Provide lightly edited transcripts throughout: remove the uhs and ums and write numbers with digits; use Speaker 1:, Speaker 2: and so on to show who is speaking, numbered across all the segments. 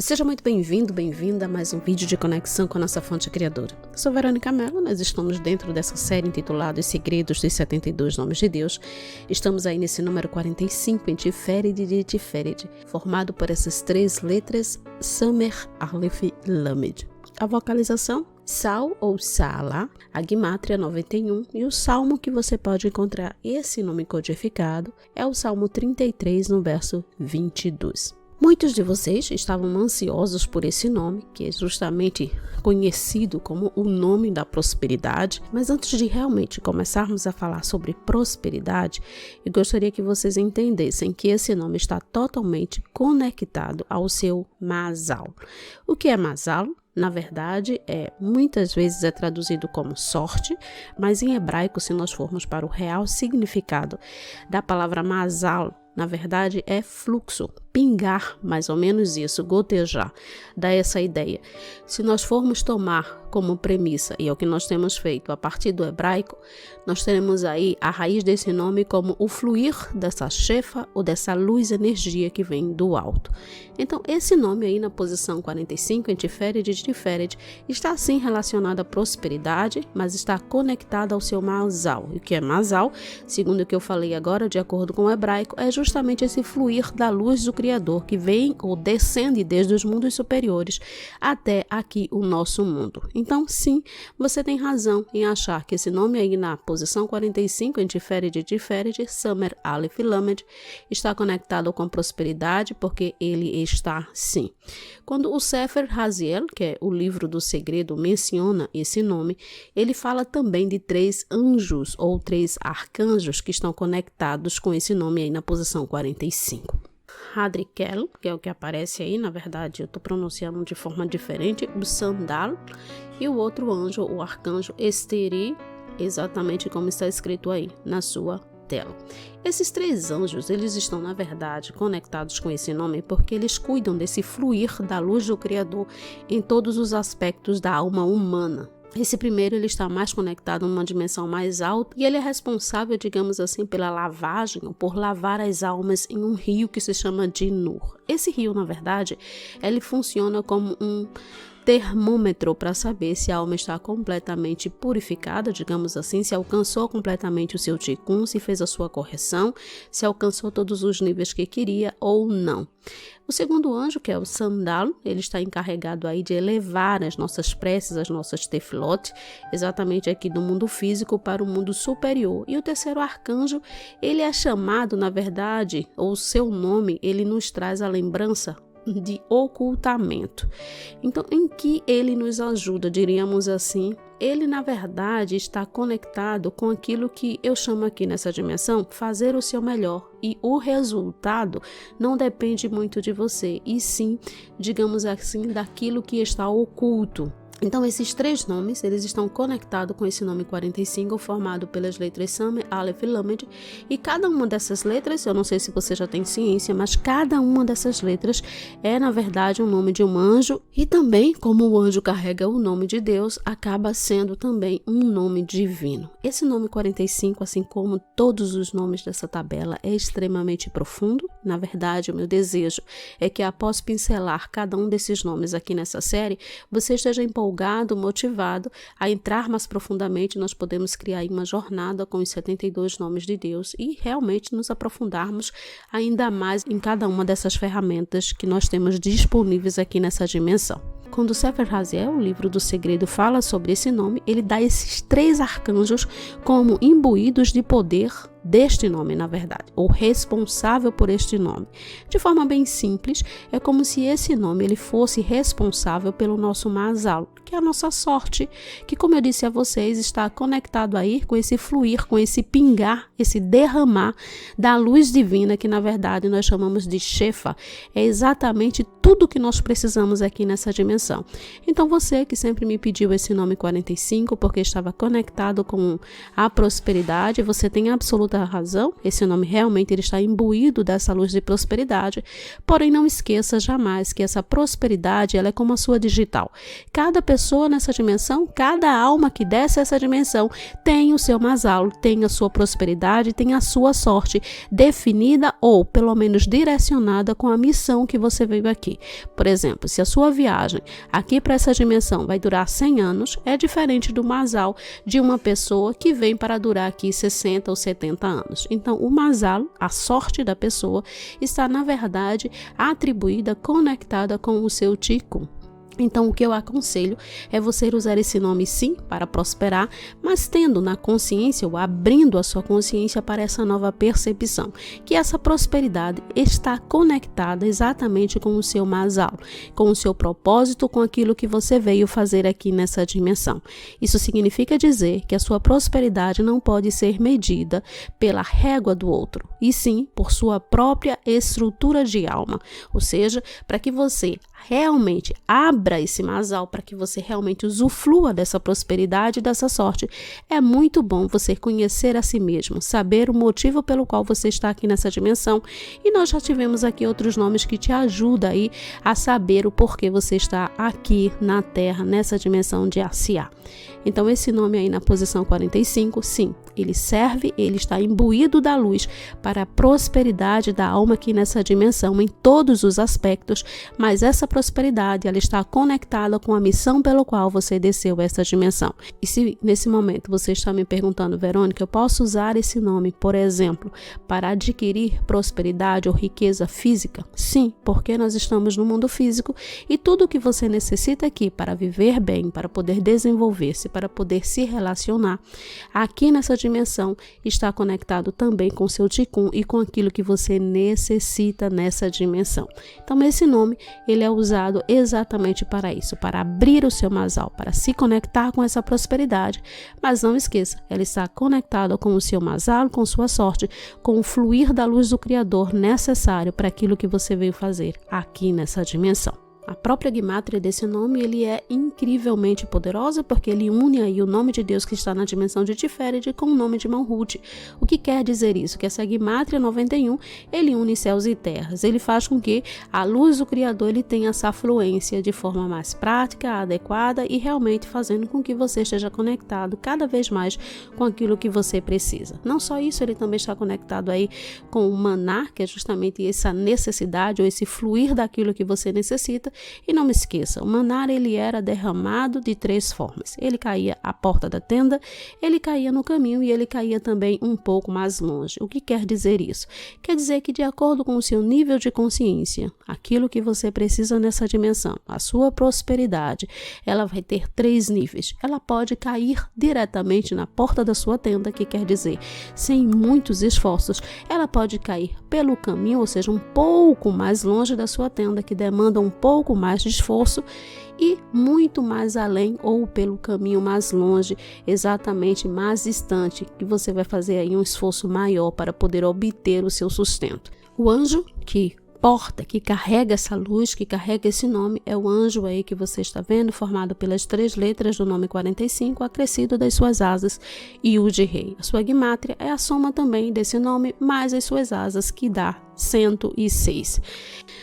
Speaker 1: Seja muito bem-vindo, bem-vinda a mais um vídeo de conexão com a nossa fonte criadora. Eu sou Verônica Mello, nós estamos dentro dessa série intitulada Os Segredos dos 72 Nomes de Deus. Estamos aí nesse número 45 em Tiferet de Tiferet, formado por essas três letras, Samer, Aleph e Lamed. A vocalização, Sal ou Sala, a Gimátria 91 e o salmo que você pode encontrar esse nome codificado é o Salmo 33 no verso 22. Muitos de vocês estavam ansiosos por esse nome, que é justamente conhecido como o nome da prosperidade, mas antes de realmente começarmos a falar sobre prosperidade, eu gostaria que vocês entendessem que esse nome está totalmente conectado ao seu Mazal. O que é Mazal? Na verdade, muitas vezes é traduzido como sorte, mas em hebraico, se nós formos para o real significado da palavra Mazal, na verdade é fluxo, pingar, mais ou menos isso, gotejar, dá essa ideia. Se nós formos tomar como premissa, e é o que nós temos feito a partir do hebraico, nós teremos aí a raiz desse nome como o fluir dessa shefa ou dessa luz, energia que vem do alto. Então, esse nome aí na posição 45, em Tiferet de Tiferet, está sim relacionado à prosperidade, mas está conectado ao seu Mazal. E o que é Mazal, segundo o que eu falei agora, de acordo com o hebraico, é justamente esse fluir da luz do Criador que vem ou descende desde os mundos superiores até aqui o nosso mundo. Então, sim, você tem razão em achar que esse nome aí na posição 45, em Tiferet de Tiferet, Samer, Aleph e Lamed, está conectado com prosperidade, porque ele está sim. Quando o Sefer Raziel, que é o livro do segredo, menciona esse nome, ele fala também de três anjos ou três arcanjos que estão conectados com esse nome aí na posição 45. Hadrikel, que é o que aparece aí, na verdade eu estou pronunciando de forma diferente, o Sandal, e o outro anjo, o arcanjo Esteri, exatamente como está escrito aí na sua tela. Esses três anjos, eles estão na verdade conectados com esse nome porque eles cuidam desse fluir da luz do Criador em todos os aspectos da alma humana. Esse primeiro, ele está mais conectado numa dimensão mais alta e ele é responsável, digamos assim, pela lavagem ou por lavar as almas em um rio que se chama de Nur. Esse rio, na verdade, ele funciona como um termômetro para saber se a alma está completamente purificada, digamos assim, se alcançou completamente o seu tikkun, se fez a sua correção, se alcançou todos os níveis que queria ou não. O segundo anjo, que é o Sandal, ele está encarregado aí de elevar as nossas preces, as nossas tefilot, exatamente aqui do mundo físico para o mundo superior. E o terceiro arcanjo, ele é chamado, na verdade, ou o seu nome, ele nos traz a lembrança de ocultamento. Então, em que ele nos ajuda, diríamos assim? Ele, na verdade, está conectado com aquilo que eu chamo aqui nessa dimensão, fazer o seu melhor. E o resultado não depende muito de você, e sim, digamos assim, daquilo que está oculto. Então, esses três nomes, eles estão conectados com esse nome 45, formado pelas letras Samer, Aleph e Lamed, e cada uma dessas letras, eu não sei se você já tem ciência, mas cada uma dessas letras é, na verdade, um nome de um anjo, e também, como o anjo carrega o nome de Deus, acaba sendo também um nome divino. Esse nome 45, assim como todos os nomes dessa tabela, é extremamente profundo. Na verdade, o meu desejo é que após pincelar cada um desses nomes aqui nessa série, você esteja empolgado, motivado a entrar mais profundamente. Nós podemos criar aí uma jornada com os 72 nomes de Deus e realmente nos aprofundarmos ainda mais em cada uma dessas ferramentas que nós temos disponíveis aqui nessa dimensão. Quando o Sefer Raziel, o livro do segredo, fala sobre esse nome, ele dá esses três arcanjos como imbuídos de poder deste nome, na verdade, ou responsável por este nome. De forma bem simples, é como se esse nome ele fosse responsável pelo nosso Mazal, que é a nossa sorte, que, como eu disse a vocês, está conectado aí com esse fluir, com esse pingar, esse derramar da luz divina, que na verdade nós chamamos de Shefa. É exatamente tudo que nós precisamos aqui nessa dimensão. Então, você que sempre me pediu esse nome 45, porque estava conectado com a prosperidade, você tem absoluta razão, esse nome realmente ele está imbuído dessa luz de prosperidade, porém não esqueça jamais que essa prosperidade ela é como a sua digital. Cada pessoa pessoa nessa dimensão, cada alma que desce essa dimensão tem o seu Masalo, tem a sua prosperidade, tem a sua sorte definida ou pelo menos direcionada com a missão que você veio aqui. Por exemplo, se a sua viagem aqui para essa dimensão vai durar 100 anos, é diferente do Masalo de uma pessoa que vem para durar aqui 60 ou 70 anos. Então, o Masalo, a sorte da pessoa, está na verdade atribuída, conectada com o seu Ticum. Então, o que eu aconselho é você usar esse nome sim para prosperar, mas tendo na consciência ou abrindo a sua consciência para essa nova percepção, que essa prosperidade está conectada exatamente com o seu Masalo, com o seu propósito, com aquilo que você veio fazer aqui nessa dimensão. Isso significa dizer que a sua prosperidade não pode ser medida pela régua do outro, e sim por sua própria estrutura de alma, ou seja, para que você realmente abra esse Masalo, para que você realmente usufrua dessa prosperidade e dessa sorte, é muito bom você conhecer a si mesmo, saber o motivo pelo qual você está aqui nessa dimensão, e nós já tivemos aqui outros nomes que te ajudam aí a saber o porquê você está aqui na Terra, nessa dimensão de Asiá. Então esse nome aí na posição 45, sim, ele serve, ele está imbuído da luz para a prosperidade da alma aqui nessa dimensão, em todos os aspectos, mas essa prosperidade, ela está conectada com a missão pelo qual você desceu essa dimensão. E se nesse momento você está me perguntando, Verônica, eu posso usar esse nome, por exemplo, para adquirir prosperidade ou riqueza física? Sim, porque nós estamos no mundo físico e tudo o que você necessita aqui para viver bem, para poder desenvolver-se, para poder se relacionar, aqui nessa dimensão está conectado também com seu Ticum e com aquilo que você necessita nessa dimensão. Então esse nome, ele é usado exatamente para isso, para abrir o seu Masalo, para se conectar com essa prosperidade. Mas não esqueça, ela está conectada com o seu Masalo, com sua sorte, com o fluir da luz do Criador necessário para aquilo que você veio fazer aqui nessa dimensão. A própria Gimátria desse nome, ele é incrivelmente poderosa, porque ele une aí o nome de Deus que está na dimensão de Tiferet com o nome de Malhut. O que quer dizer isso? Que essa Gimátria 91, ele une céus e terras. Ele faz com que a luz do Criador, ele tenha essa fluência de forma mais prática, adequada e realmente fazendo com que você esteja conectado cada vez mais com aquilo que você precisa. Não só isso, ele também está conectado aí com o maná, que é justamente essa necessidade ou esse fluir daquilo que você necessita. E não me esqueça, o maná, ele era derramado de 3 formas. Ele caía à porta da tenda, ele caía no caminho e ele caía também um pouco mais longe. O que quer dizer isso? Quer dizer que, de acordo com o seu nível de consciência, aquilo que você precisa nessa dimensão, a sua prosperidade, ela vai ter 3 níveis. Ela pode cair diretamente na porta da sua tenda, que quer dizer, sem muitos esforços, ela pode cair pelo caminho, ou seja, um pouco mais longe da sua tenda, que demanda um pouco mais de esforço, e muito mais além ou pelo caminho mais longe, exatamente mais distante, que você vai fazer aí um esforço maior para poder obter o seu sustento. O anjo que carrega essa luz, que carrega esse nome, é o anjo aí que você está vendo, formado pelas 3 letras do nome 45, acrescido das suas asas e o de rei. A sua Gimátria é a soma também desse nome, mais as suas asas, que dá 106.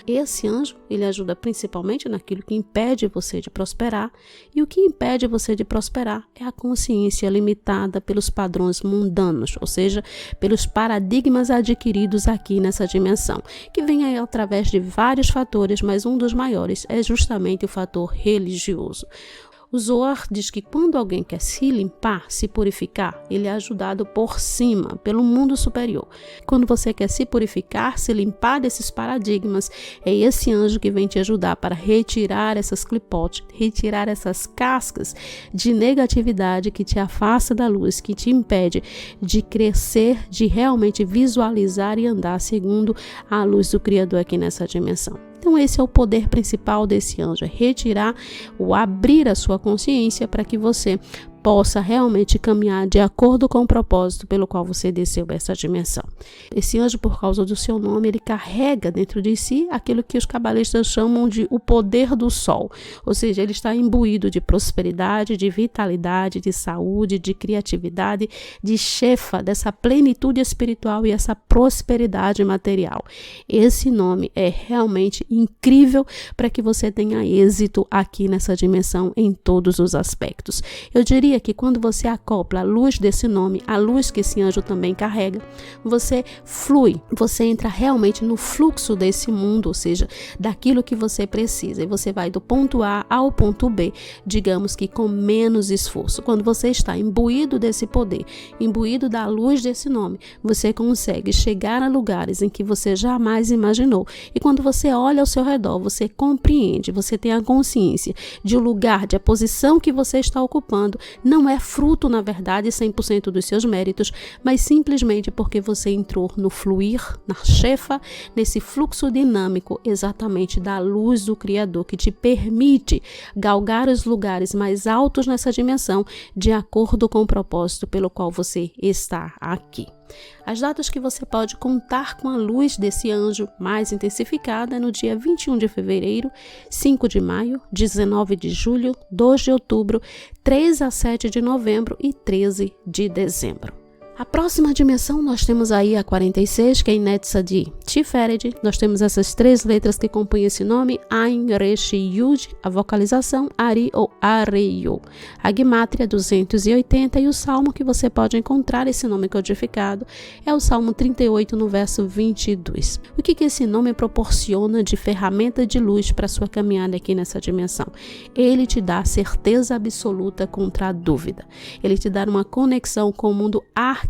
Speaker 1: Esse anjo, ele ajuda principalmente naquilo que impede você de prosperar, e o que impede você de prosperar é a consciência limitada pelos padrões mundanos, ou seja, pelos paradigmas adquiridos aqui nessa dimensão, que vem aí através de vários fatores, mas um dos maiores é justamente o fator religioso. O Zohar diz que quando alguém quer se limpar, se purificar, ele é ajudado por cima, pelo mundo superior. Quando você quer se purificar, se limpar desses paradigmas, é esse anjo que vem te ajudar para retirar essas clipotes, retirar essas cascas de negatividade que te afasta da luz, que te impede de crescer, de realmente visualizar e andar segundo a luz do Criador aqui nessa dimensão. Então esse é o poder principal desse anjo, é retirar ou abrir a sua consciência para que você possa realmente caminhar de acordo com o propósito pelo qual você desceu essa dimensão. Esse anjo, por causa do seu nome, ele carrega dentro de si aquilo que os cabalistas chamam de o poder do sol, ou seja, ele está imbuído de prosperidade, de vitalidade, de saúde, de criatividade, de chefa, dessa plenitude espiritual e essa prosperidade material. Esse nome é realmente incrível para que você tenha êxito aqui nessa dimensão em todos os aspectos. Eu diria que quando você acopla a luz desse nome, a luz que esse anjo também carrega, você flui, você entra realmente no fluxo desse mundo, ou seja, daquilo que você precisa, e você vai do ponto A ao ponto B, digamos que com menos esforço. Quando você está imbuído desse poder, imbuído da luz desse nome, você consegue chegar a lugares em que você jamais imaginou. E quando você olha ao seu redor, você compreende, você tem a consciência de o lugar, de a posição que você está ocupando, não é fruto, na verdade, 100% dos seus méritos, mas simplesmente porque você entrou no fluir, na chefa, nesse fluxo dinâmico exatamente da luz do Criador, que te permite galgar os lugares mais altos nessa dimensão de acordo com o propósito pelo qual você está aqui. As datas que você pode contar com a luz desse anjo mais intensificada é no dia 21 de fevereiro, 5 de maio, 19 de julho, 2 de outubro, 3 a 7 de novembro e 13 de dezembro. A próxima dimensão nós temos aí a 46, que é Netza de Tiferet. Nós temos essas 3 letras que compõem esse nome, Ain, Resh e Yud, a vocalização Ari ou Areio. A Gimátria 280 e o salmo que você pode encontrar esse nome codificado é o Salmo 38 no verso 22. O que esse nome proporciona de ferramenta de luz para a sua caminhada aqui nessa dimensão? Ele te dá certeza absoluta contra a dúvida. Ele te dá uma conexão com o mundo arcangélico,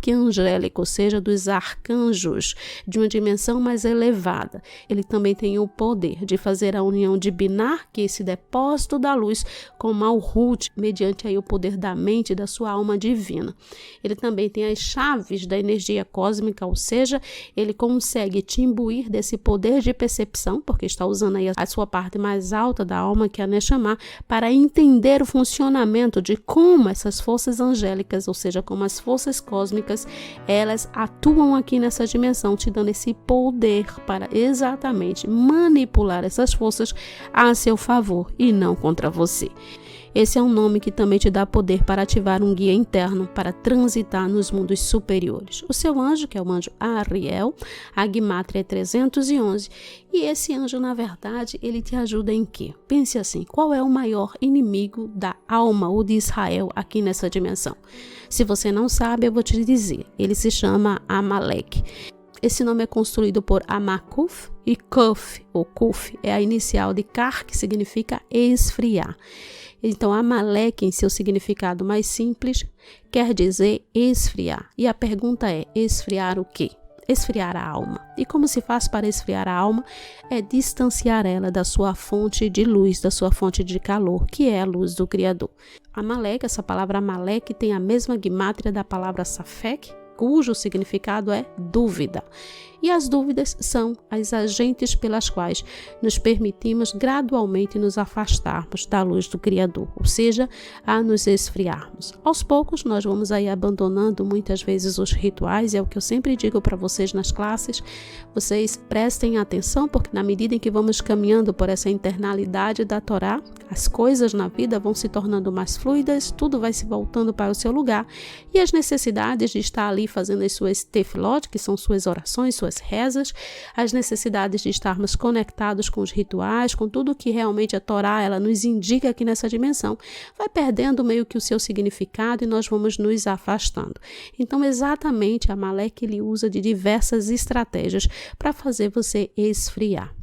Speaker 1: ou seja, dos arcanjos, de uma dimensão mais elevada. Ele também tem o poder de fazer a união de Binar, que é esse depósito da luz, com Malhut, mediante aí o poder da mente e da sua alma divina. Ele também tem as chaves da energia cósmica, ou seja, ele consegue te imbuir desse poder de percepção, porque está usando aí a sua parte mais alta da alma, que é a Neshama, para entender o funcionamento de como essas forças angélicas, ou seja, como as forças cósmicas, elas atuam aqui nessa dimensão, te dando esse poder para exatamente manipular essas forças a seu favor e não contra você. Esse é um nome que também te dá poder para ativar um guia interno para transitar nos mundos superiores. O seu anjo, que é o anjo Ariel, a Gimátria é 311, e esse anjo, na verdade, ele te ajuda em quê? Pense assim, qual é o maior inimigo da alma ou de Israel aqui nessa dimensão? Se você não sabe, eu vou te dizer, ele se chama Amalek. Esse nome é construído por Amakuf e Kuf, ou Kuf, é a inicial de Kar, que significa esfriar. Então, Amalek, em seu significado mais simples, quer dizer esfriar. E a pergunta é, esfriar o quê? Esfriar a alma. E como se faz para esfriar a alma? É distanciar ela da sua fonte de luz, da sua fonte de calor, que é a luz do Criador. Amalek, essa palavra Amalek tem a mesma gimátria da palavra Safek, cujo significado é dúvida. E as dúvidas são as agentes pelas quais nos permitimos gradualmente nos afastarmos da luz do Criador, ou seja, a nos esfriarmos. Aos poucos, nós vamos aí abandonando muitas vezes os rituais, é o que eu sempre digo para vocês nas classes, vocês prestem atenção, porque na medida em que vamos caminhando por essa internalidade da Torá, as coisas na vida vão se tornando mais fluidas, tudo vai se voltando para o seu lugar, e as necessidades de estar ali fazendo as suas tefilot, que são suas orações, suas rezas, as necessidades de estarmos conectados com os rituais, com tudo que realmente a Torá ela nos indica aqui nessa dimensão, vai perdendo meio que o seu significado e nós vamos nos afastando. Então, exatamente, Amalek ele usa de diversas estratégias para fazer você esfriar.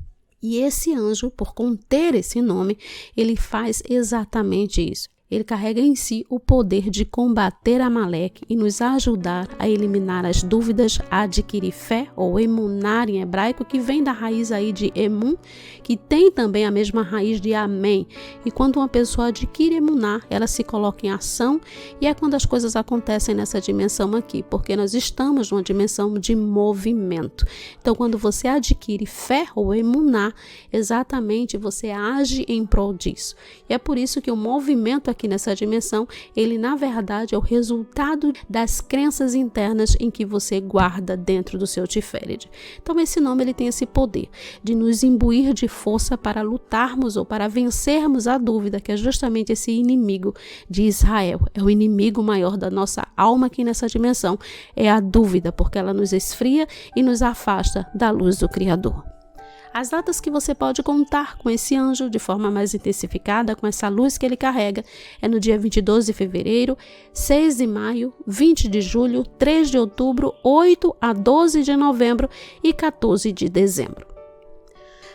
Speaker 1: E esse anjo, por conter esse nome, ele faz exatamente isso. Ele carrega em si o poder de combater Amalek e nos ajudar a eliminar as dúvidas, a adquirir fé, ou emunar em hebraico, que vem da raiz aí de emun, que tem também a mesma raiz de amém. E quando uma pessoa adquire emunar, ela se coloca em ação, e é quando as coisas acontecem nessa dimensão aqui, porque nós estamos numa dimensão de movimento. Então, quando você adquire fé ou emunar, exatamente você age em prol disso. E é por isso que o movimento aqui nessa dimensão, ele na verdade é o resultado das crenças internas em que você guarda dentro do seu Tiferet. Então esse nome ele tem esse poder de nos imbuir de força para lutarmos ou para vencermos a dúvida, que é justamente esse inimigo de Israel. É o inimigo maior da nossa alma aqui nessa dimensão, é a dúvida, porque ela nos esfria e nos afasta da luz do Criador. As datas que você pode contar com esse anjo de forma mais intensificada, com essa luz que ele carrega, é no dia 22 de fevereiro, 6 de maio, 20 de julho, 3 de outubro, 8 a 12 de novembro e 14 de dezembro.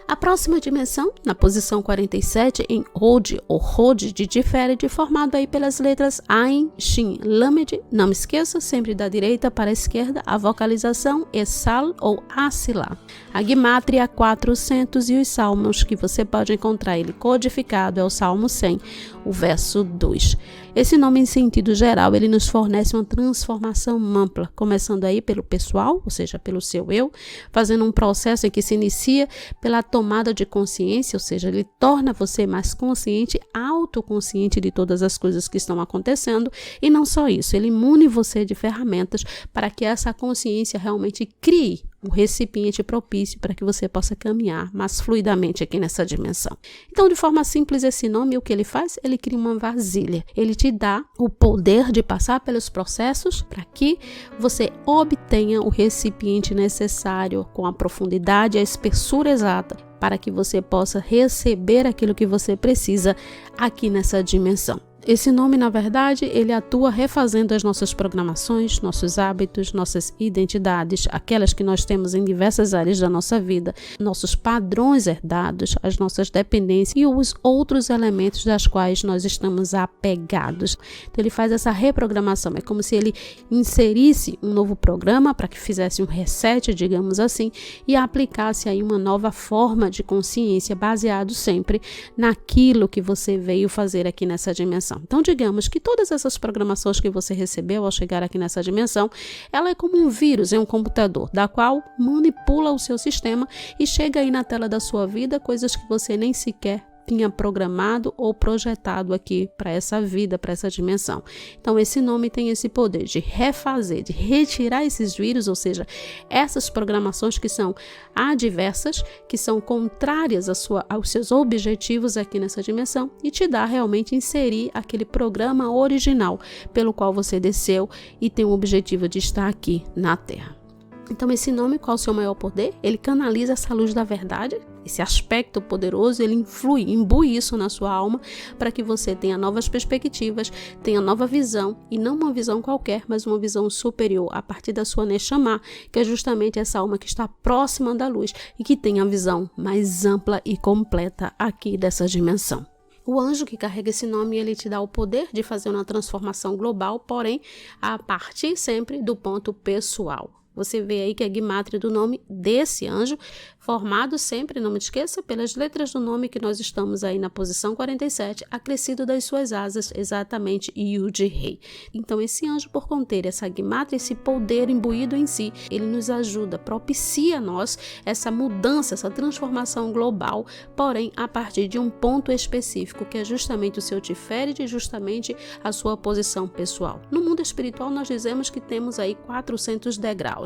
Speaker 1: A próxima dimensão, na posição 47, em Hod ou Hod de Tiferet, formado aí pelas letras Ain, Shin, Lamed. Não me esqueça, sempre da direita para a esquerda, a vocalização Esal ou Asila. A Gimátria 400 e os salmos que você pode encontrar ele codificado é o Salmo 100, o verso 2. Esse nome em sentido geral, ele nos fornece uma transformação ampla, começando aí pelo pessoal, ou seja, pelo seu eu, fazendo um processo em que se inicia pela tomada de consciência, ou seja, ele torna você mais consciente, autoconsciente de todas as coisas que estão acontecendo, e não só isso, ele mune você de ferramentas para que essa consciência realmente crie um recipiente propício para que você possa caminhar mais fluidamente aqui nessa dimensão. Então, de forma simples, esse nome, o que ele faz? Ele cria uma vasilha. Ele te dá o poder de passar pelos processos para que você obtenha o recipiente necessário com a profundidade e a espessura exata para que você possa receber aquilo que você precisa aqui nessa dimensão. Esse nome, na verdade, ele atua refazendo as nossas programações, nossos hábitos, nossas identidades, aquelas que nós temos em diversas áreas da nossa vida, nossos padrões herdados, as nossas dependências e os outros elementos das quais nós estamos apegados. Então, ele faz essa reprogramação. É como se ele inserisse um novo programa para que fizesse um reset, digamos assim, e aplicasse aí uma nova forma de consciência baseado sempre naquilo que você veio fazer aqui nessa dimensão. Então, digamos que todas essas programações que você recebeu ao chegar aqui nessa dimensão, ela é como um vírus em um computador, da qual manipula o seu sistema e chega aí na tela da sua vida coisas que você nem sequer tinha programado ou projetado aqui para essa vida, para essa dimensão. Então, esse nome tem esse poder de refazer, de retirar esses vírus, ou seja, essas programações que são adversas, que são contrárias aos seus objetivos aqui nessa dimensão e te dá realmente inserir aquele programa original pelo qual você desceu e tem o objetivo de estar aqui na Terra. Então, esse nome, qual é o seu maior poder? Ele canaliza essa luz da verdade, esse aspecto poderoso, ele imbui isso na sua alma para que você tenha novas perspectivas, tenha nova visão, e não uma visão qualquer, mas uma visão superior, a partir da sua Neshama, que é justamente essa alma que está próxima da luz e que tem a visão mais ampla e completa aqui dessa dimensão. O anjo que carrega esse nome, ele te dá o poder de fazer uma transformação global, porém, a partir sempre do ponto pessoal. Você vê aí que a Gimátria do nome desse anjo, formado sempre, não me esqueça, pelas letras do nome que nós estamos aí na posição 47, acrescido das suas asas, exatamente Yud-Rei. Então, esse anjo, por conter essa Gimátria, esse poder imbuído em si, ele nos ajuda, propicia a nós essa mudança, essa transformação global, porém, a partir de um ponto específico, que é justamente o seu Tiferet e justamente a sua posição pessoal. No mundo espiritual, nós dizemos que temos aí 400 degraus.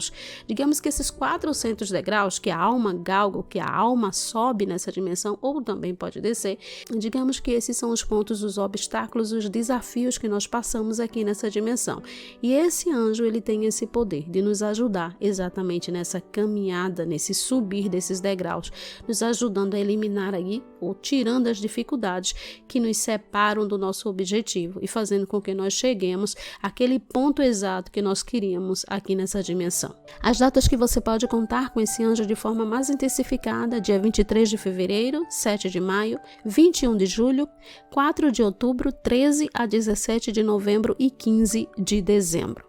Speaker 1: Digamos que esses 400 degraus, que a alma galga, que a alma sobe nessa dimensão, ou também pode descer, digamos que esses são os pontos, os obstáculos, os desafios que nós passamos aqui nessa dimensão. E esse anjo, ele tem esse poder de nos ajudar exatamente nessa caminhada, nesse subir desses degraus, nos ajudando a eliminar aí, ou tirando as dificuldades que nos separam do nosso objetivo e fazendo com que nós cheguemos àquele ponto exato que nós queríamos aqui nessa dimensão. As datas que você pode contar com esse anjo de forma mais intensificada: dia 23 de fevereiro, 7 de maio, 21 de julho, 4 de outubro, 13 a 17 de novembro e 15 de dezembro.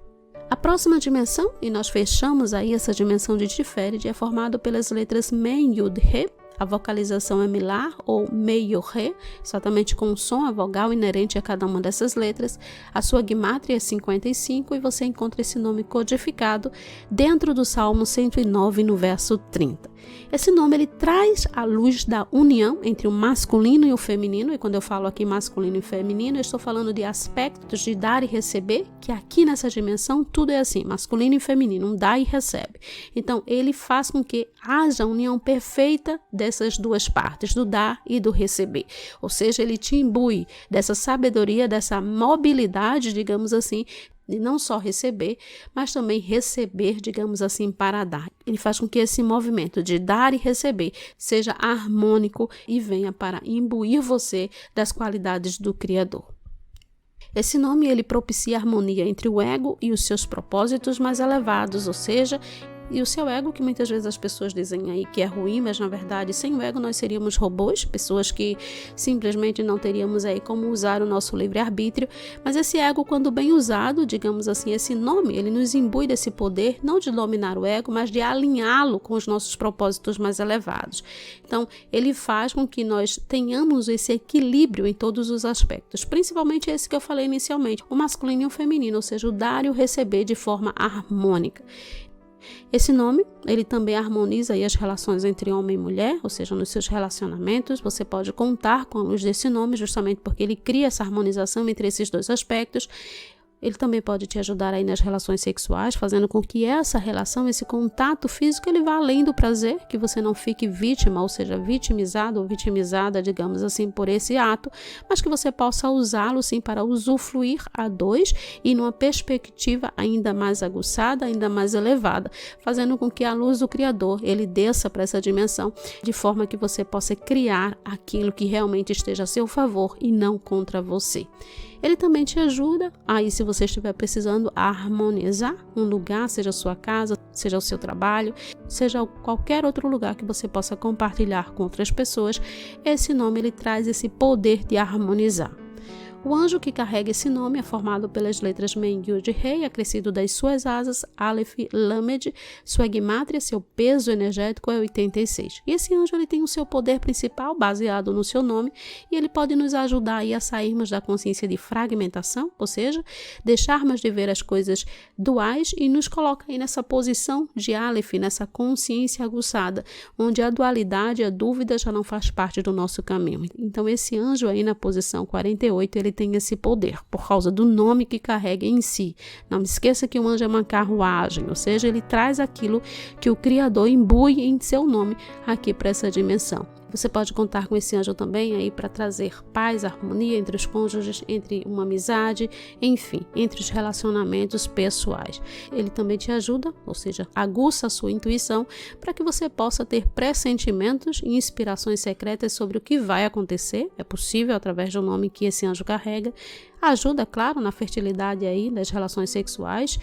Speaker 1: A próxima dimensão, e nós fechamos aí essa dimensão de Tiferet, é formada pelas letras Men, Yud, He. A vocalização é Milar ou Mei-Yo-Re, exatamente com o som, a vogal inerente a cada uma dessas letras. A sua Gimátria é 55 e você encontra esse nome codificado dentro do Salmo 109, no verso 30. Esse nome ele traz a luz da união entre o masculino e o feminino, e quando eu falo aqui masculino e feminino, eu estou falando de aspectos de dar e receber, que aqui nessa dimensão tudo é assim, masculino e feminino, um dá e recebe. Então ele faz com que haja a união perfeita dessas duas partes, do dar e do receber. Ou seja, ele te imbui dessa sabedoria, dessa mobilidade, digamos assim, de não só receber, mas também receber, digamos assim, para dar. Ele faz com que esse movimento de dar e receber seja harmônico e venha para imbuir você das qualidades do Criador. Esse nome ele propicia harmonia entre o ego e os seus propósitos mais elevados, ou seja, e o seu ego, que muitas vezes as pessoas dizem aí que é ruim, mas na verdade sem o ego nós seríamos robôs, pessoas que simplesmente não teríamos aí como usar o nosso livre-arbítrio, mas esse ego, quando bem usado, digamos assim, esse nome, ele nos imbui desse poder, não de dominar o ego, mas de alinhá-lo com os nossos propósitos mais elevados. Então, ele faz com que nós tenhamos esse equilíbrio em todos os aspectos, principalmente esse que eu falei inicialmente, o masculino e o feminino, ou seja, o dar e o receber de forma harmônica. Esse nome, ele também harmoniza aí as relações entre homem e mulher, ou seja, nos seus relacionamentos, você pode contar com a luz desse nome, justamente porque ele cria essa harmonização entre esses dois aspectos. Ele também pode te ajudar aí nas relações sexuais, fazendo com que essa relação, esse contato físico, ele vá além do prazer, que você não fique vítima, ou seja, vitimizado ou vitimizada, digamos assim, por esse ato, mas que você possa usá-lo sim para usufruir a dois e numa perspectiva ainda mais aguçada, ainda mais elevada, fazendo com que a luz do Criador, ele desça para essa dimensão, de forma que você possa criar aquilo que realmente esteja a seu favor e não contra você. Ele também te ajuda, aí se você estiver precisando, a harmonizar um lugar, seja a sua casa, seja o seu trabalho, seja qualquer outro lugar que você possa compartilhar com outras pessoas. Esse nome ele traz esse poder de harmonizar. O anjo que carrega esse nome é formado pelas letras Men, Yud, Rei, acrescido das suas asas, Aleph, Lamed, sua guimátria, seu peso energético é 86. E esse anjo ele tem o seu poder principal baseado no seu nome e ele pode nos ajudar aí a sairmos da consciência de fragmentação, ou seja, deixarmos de ver as coisas duais e nos coloca aí nessa posição de Aleph, nessa consciência aguçada, onde a dualidade, a dúvida já não faz parte do nosso caminho. Então esse anjo aí na posição 48, ele tem esse poder, por causa do nome que carrega em si. Não me esqueça que o anjo é uma carruagem, ou seja, ele traz aquilo que o Criador imbui em seu nome aqui para essa dimensão. Você pode contar com esse anjo também aí para trazer paz, harmonia entre os cônjuges, entre uma amizade, enfim, entre os relacionamentos pessoais. Ele também te ajuda, ou seja, aguça a sua intuição para que você possa ter pressentimentos e inspirações secretas sobre o que vai acontecer. É possível através do nome que esse anjo carrega. Ajuda, claro, na fertilidade aí das relações sexuais.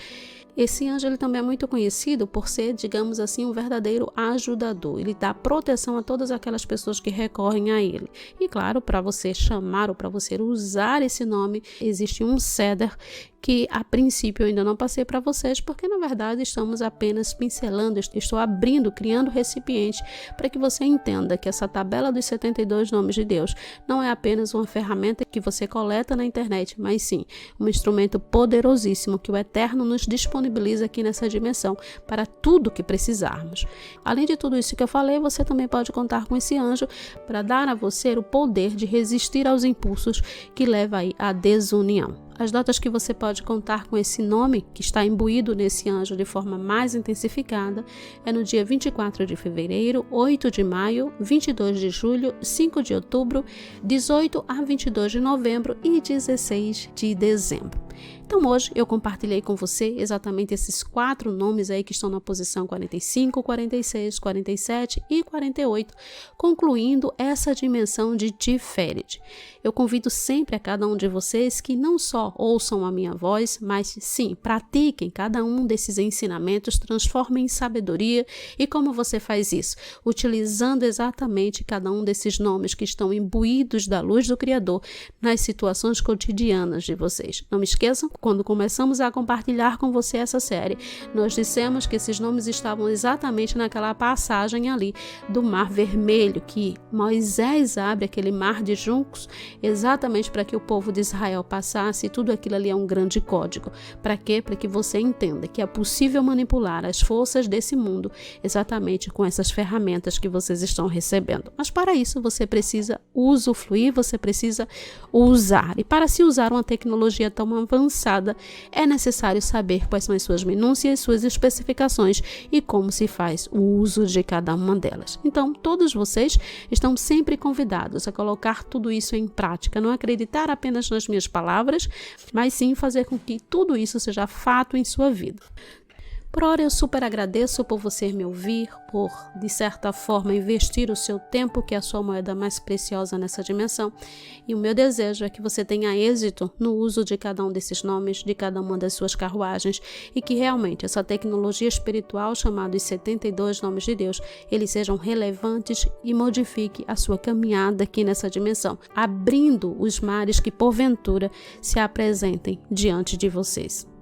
Speaker 1: Esse anjo ele também é muito conhecido por ser, digamos assim, um verdadeiro ajudador. Ele dá proteção a todas aquelas pessoas que recorrem a ele. E claro, para você chamar ou para você usar esse nome, existe um ceder que a princípio eu ainda não passei para vocês, porque na verdade estamos apenas pincelando, estou abrindo, criando recipiente para que você entenda que essa tabela dos 72 nomes de Deus não é apenas uma ferramenta que você coleta na internet, mas sim um instrumento poderosíssimo que o Eterno nos disponibiliza aqui nessa dimensão para tudo que precisarmos. Além de tudo isso que eu falei, você também pode contar com esse anjo para dar a você o poder de resistir aos impulsos que levam aí à desunião. As datas que você pode contar com esse nome, que está imbuído nesse anjo de forma mais intensificada, é no dia 24 de fevereiro, 8 de maio, 22 de julho, 5 de outubro, 18 a 22 de novembro e 16 de dezembro. Então hoje eu compartilhei com você exatamente esses 4 nomes aí que estão na posição 45, 46, 47 e 48, concluindo essa dimensão de Tiferet. Eu convido sempre a cada um de vocês que não só ouçam a minha voz, mas sim, pratiquem cada um desses ensinamentos, transformem em sabedoria. E como você faz isso? Utilizando exatamente cada um desses nomes que estão imbuídos da luz do Criador nas situações cotidianas de vocês. Não me esqueça certeza, quando começamos a compartilhar com você essa série, nós dissemos que esses nomes estavam exatamente naquela passagem ali do Mar Vermelho, que Moisés abre aquele mar de juncos exatamente para que o povo de Israel passasse, e tudo aquilo ali é um grande código. Para quê? Para que você entenda que é possível manipular as forças desse mundo exatamente com essas ferramentas que vocês estão recebendo. Mas para isso você precisa usufruir, você precisa usar. E para se usar uma tecnologia tão avançada, é necessário saber quais são as suas minúcias, suas especificações e como se faz o uso de cada uma delas. Então, todos vocês estão sempre convidados a colocar tudo isso em prática, não acreditar apenas nas minhas palavras, mas sim fazer com que tudo isso seja fato em sua vida. Por hora, eu super agradeço por você me ouvir, por, de certa forma, investir o seu tempo, que é a sua moeda mais preciosa nessa dimensão. E o meu desejo é que você tenha êxito no uso de cada um desses nomes, de cada uma das suas carruagens, e que realmente essa tecnologia espiritual, chamada os 72 nomes de Deus, eles sejam relevantes e modifique a sua caminhada aqui nessa dimensão, abrindo os mares que, porventura, se apresentem diante de vocês.